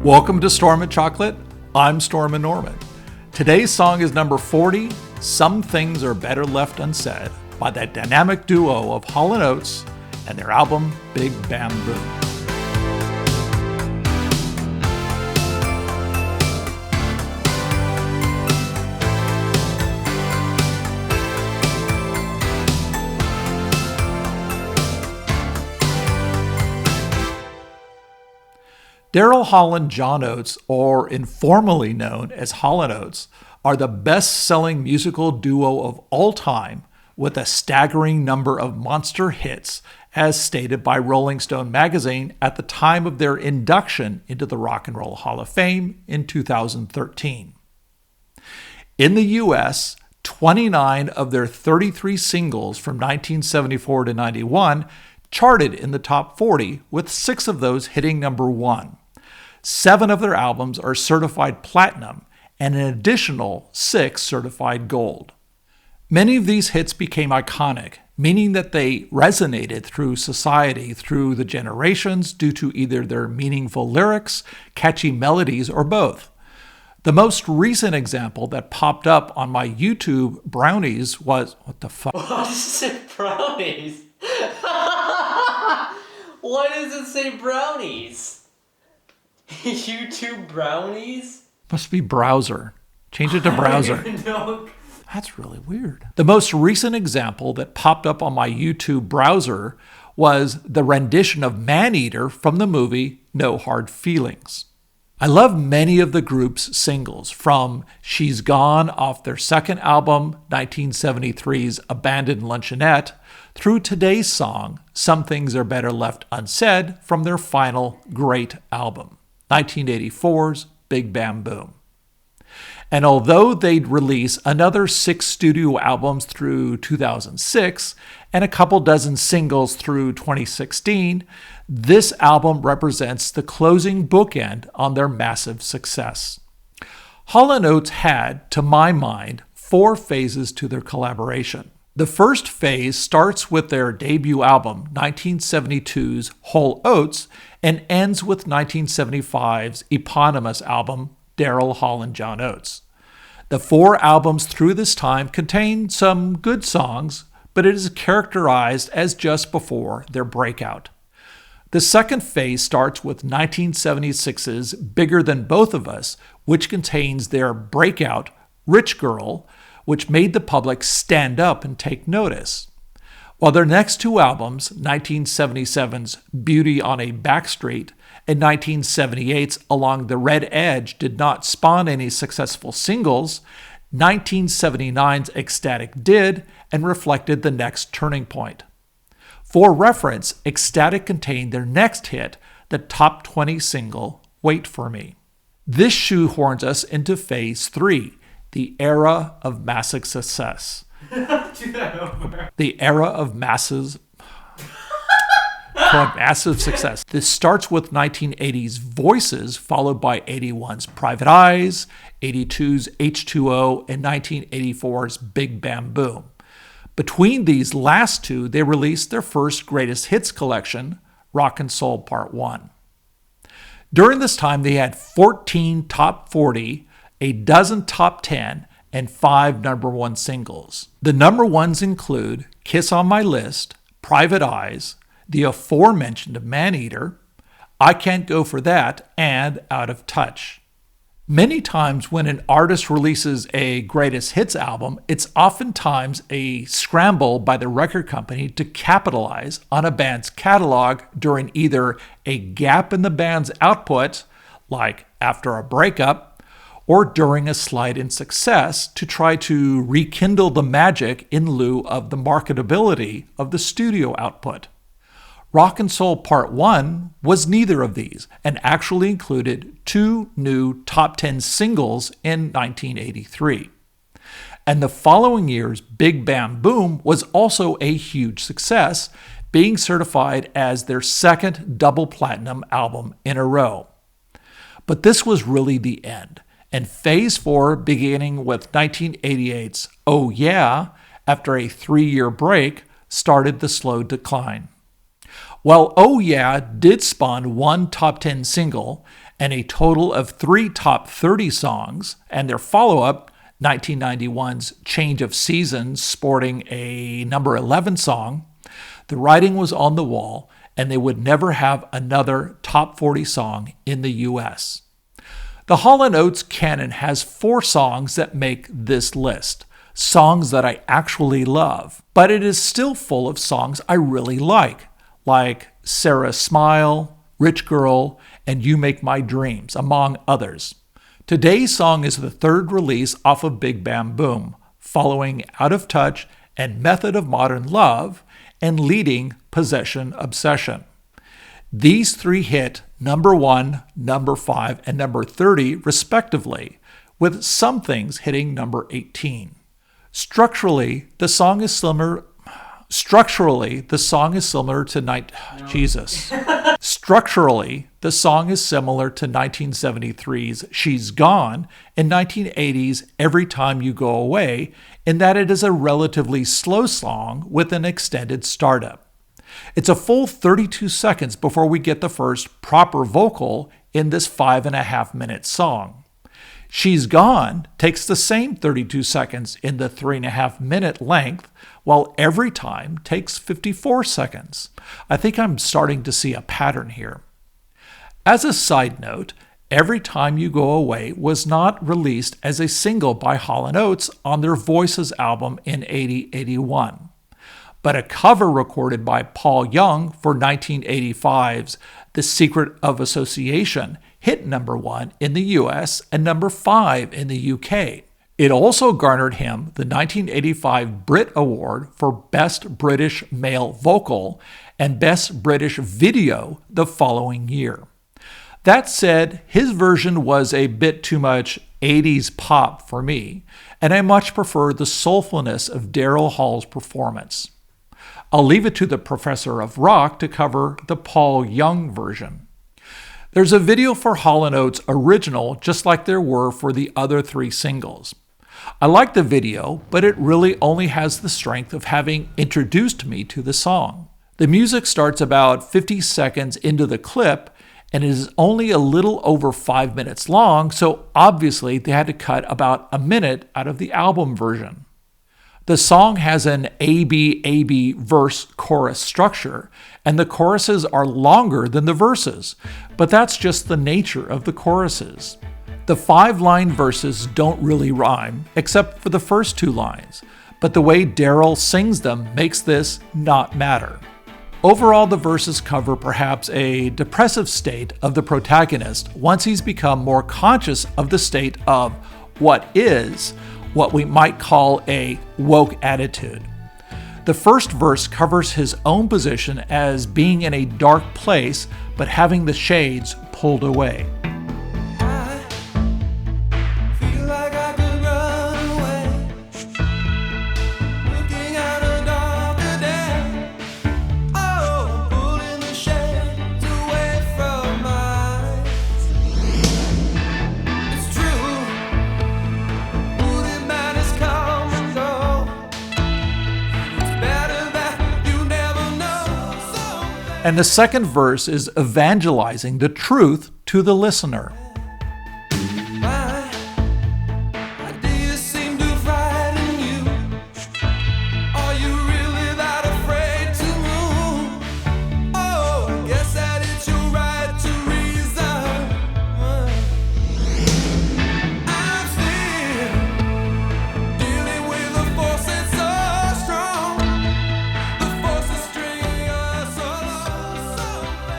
Welcome to Stormin Chocolate. I'm Stormin Norman. Today's song is number 40, Some Things Are Better Left Unsaid, by that dynamic duo of Hall Oates and their album Big Bam Boom. Daryl, Hall, and John Oates, or informally known as Hall Oates, are the best-selling musical duo of all time with a staggering number of monster hits, as stated by Rolling Stone magazine at the time of their induction into the Rock and Roll Hall of Fame in 2013. In the U.S., 29 of their 33 singles from 1974 to 91 charted in the top 40, with 6 of those hitting number 1. 7 of their albums are certified platinum, and an additional 6 certified gold. Many of these hits became iconic, meaning that they resonated through society through the generations due to either their meaningful lyrics, catchy melodies, or both. The most recent example that popped up on my YouTube brownies was... What the fuck? What does it say brownies? Why does it say brownies? YouTube brownies? Must be browser. Change it to browser. No. That's really weird. The most recent example that popped up on my YouTube browser was the rendition of Maneater from the movie No Hard Feelings. I love many of the group's singles, from She's Gone off their second album, 1973's Abandoned Luncheonette, through today's song, Some Things Are Better Left Unsaid, from their final great album, 1984's Big Bam Boom. And although they'd release another 6 studio albums through 2006 and a couple dozen singles through 2016, this album represents the closing bookend on their massive success. Hall & Oates had, to my mind, 4 phases to their collaboration. The first phase starts with their debut album, 1972's Hall Oates, and ends with 1975's eponymous album, Daryl, Hall, and John Oates. The 4 albums through this time contain some good songs, but it is characterized as just before their breakout. The second phase starts with 1976's Bigger Than Both of Us, which contains their breakout, Rich Girl, which made the public stand up and take notice. While their next 2 albums, 1977's Beauty on a Backstreet and 1978's Along the Red Edge, did not spawn any successful singles, 1979's Ecstatic did and reflected the next turning point. For reference, Ecstatic contained their next hit, the top 20 single, Wait For Me. This shoehorns us into Phase 3, the era of massive success. Do that over. The era of massive success. This starts with 1980's Voices, followed by 81's Private Eyes, 82's H2O, and 1984's Big Bam Boom. Between these last 2, they released their first greatest hits collection, Rock and Soul Part 1. During this time, they had 14 top 40, a dozen top 10, and 5 number 1 singles. The number 1s include Kiss on My List, Private Eyes, the aforementioned Maneater, I Can't Go For That, and Out of Touch. Many times when an artist releases a greatest hits album, it's oftentimes a scramble by the record company to capitalize on a band's catalog during either a gap in the band's output, like after a breakup, or during a slide in success to try to rekindle the magic in lieu of the marketability of the studio output. Rock and Soul Part 1 was neither of these and actually included 2 new top 10 singles in 1983. And the following year's Big Bam Boom was also a huge success, being certified as their second double platinum album in a row. But this was really the end. And Phase 4, beginning with 1988's Oh Yeah, after a 3-year break, started the slow decline. While Oh Yeah did spawn 1 top 10 single and a total of 3 top 30 songs, and their follow-up, 1991's Change of Seasons, sporting a number 11 song, the writing was on the wall, and they would never have another top 40 song in the US. The Hall Oates canon has 4 songs that make this list, songs that I actually love, but it is still full of songs I really like Sarah's Smile, Rich Girl, and You Make My Dreams, among others. Today's song is the 3rd release off of Big Bam Boom, following Out of Touch and Method of Modern Love, and leading Possession Obsession. These 3 hit number 1, number 5, and number 30 respectively, with some things hitting number 18. Structurally, the song is similar to Structurally, the song is similar to 1973's She's Gone and 1980's Every Time You Go Away, in that it is a relatively slow song with an extended startup. It's a full 32 seconds before we get the first proper vocal in this 5.5-minute song. She's Gone takes the same 32 seconds in the 3.5-minute length, while Every Time takes 54 seconds. I think I'm starting to see a pattern here. As a side note, Every Time You Go Away was not released as a single by Hall Oates on their Voices album in 1981, but a cover recorded by Paul Young for 1985's The Secret of Association hit number 1 in the US and number 5 in the UK. It also garnered him the 1985 Brit Award for Best British Male Vocal and Best British Video the following year. That said, his version was a bit too much 80s pop for me, and I much prefer the soulfulness of Daryl Hall's performance. I'll leave it to the professor of rock to cover the Paul Young version. There's a video for Hall & Oates original just like there were for the other 3 singles. I like the video, but it really only has the strength of having introduced me to the song. The music starts about 50 seconds into the clip, and it is only a little over 5 minutes long, so obviously they had to cut about a minute out of the album version. The song has an A-B verse-chorus structure, and the choruses are longer than the verses, but that's just the nature of the choruses. The 5-line verses don't really rhyme, except for the first 2 lines, but the way Daryl sings them makes this not matter. Overall, the verses cover perhaps a depressive state of the protagonist once he's become more conscious of the state of what we might call a woke attitude. The first verse covers his own position as being in a dark place but having the shades pulled away. And the second verse is evangelizing the truth to the listener.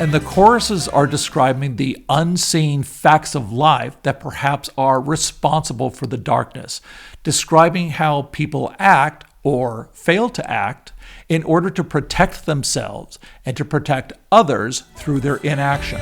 And the choruses are describing the unseen facts of life that perhaps are responsible for the darkness, describing how people act or fail to act in order to protect themselves and to protect others through their inaction.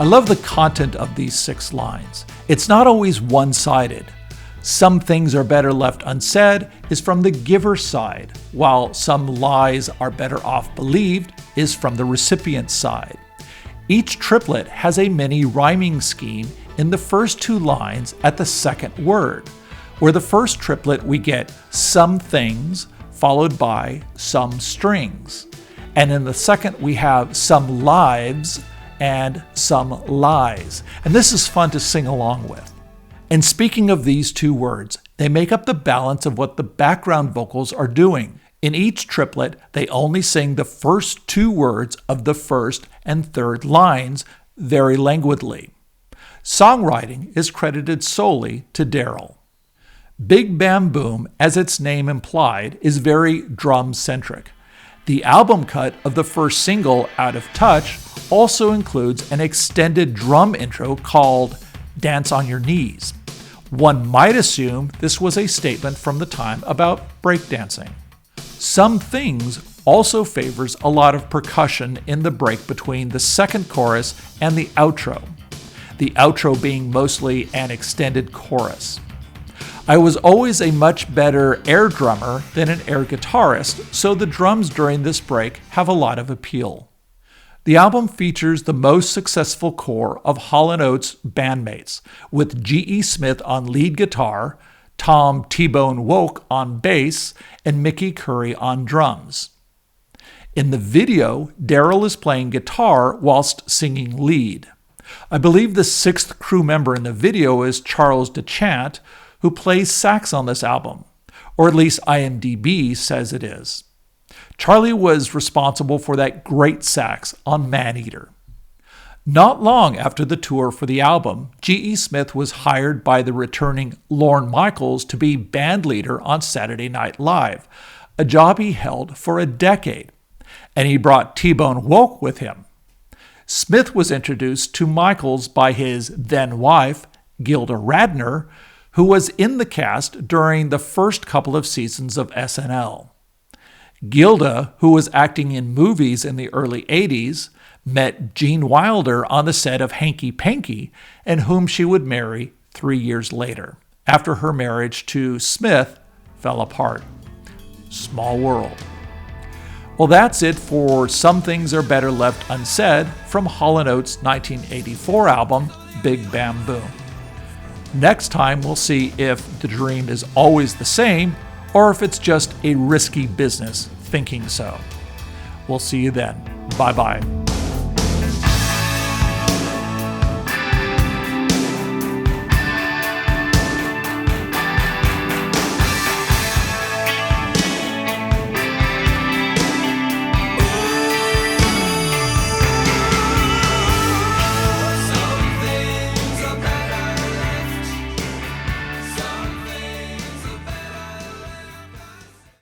I love the content of these 6 lines. It's not always one-sided. Some things are better left unsaid is from the giver's side, while some lies are better off believed is from the recipient's side. Each triplet has a mini rhyming scheme in the first 2 lines at the second word, where the first triplet we get some things followed by some strings, and in the second we have some lives and some lies, and this is fun to sing along with. And speaking of these 2 words, they make up the balance of what the background vocals are doing. In each triplet, they only sing the first 2 words of the first and third lines very languidly. Songwriting is credited solely to Daryl. Big Bam Boom, as its name implied, is very drum-centric. The album cut of the first single, Out of Touch, also includes an extended drum intro called Dance on Your Knees. One might assume this was a statement from the time about breakdancing. Some Things also favors a lot of percussion in the break between the second chorus and the outro being mostly an extended chorus. I was always a much better air drummer than an air guitarist, so the drums during this break have a lot of appeal. The album features the most successful core of Hall Oates bandmates, with G.E. Smith on lead guitar, Tom T-Bone Woke on bass, and Mickey Curry on drums. In the video, Daryl is playing guitar whilst singing lead. I believe the 6th crew member in the video is Charles DeChant, who plays sax on this album, or at least IMDb says it is. Charlie was responsible for that great sax on Maneater. Not long after the tour for the album, G.E. Smith was hired by the returning Lorne Michaels to be band leader on Saturday Night Live, a job he held for a decade, and he brought T-Bone Woke with him. Smith was introduced to Michaels by his then-wife, Gilda Radner, who was in the cast during the first couple of seasons of SNL. Gilda, who was acting in movies in the early 80s, met Gene Wilder on the set of Hanky Panky, and whom she would marry 3 years later, after her marriage to Smith fell apart. Small world. Well, that's it for Some Things Are Better Left Unsaid from Hall & Oates' 1984 album, Big Bam Boom. Next time, we'll see if the dream is always the same or if it's just a risky business thinking so. We'll see you then. Bye-bye.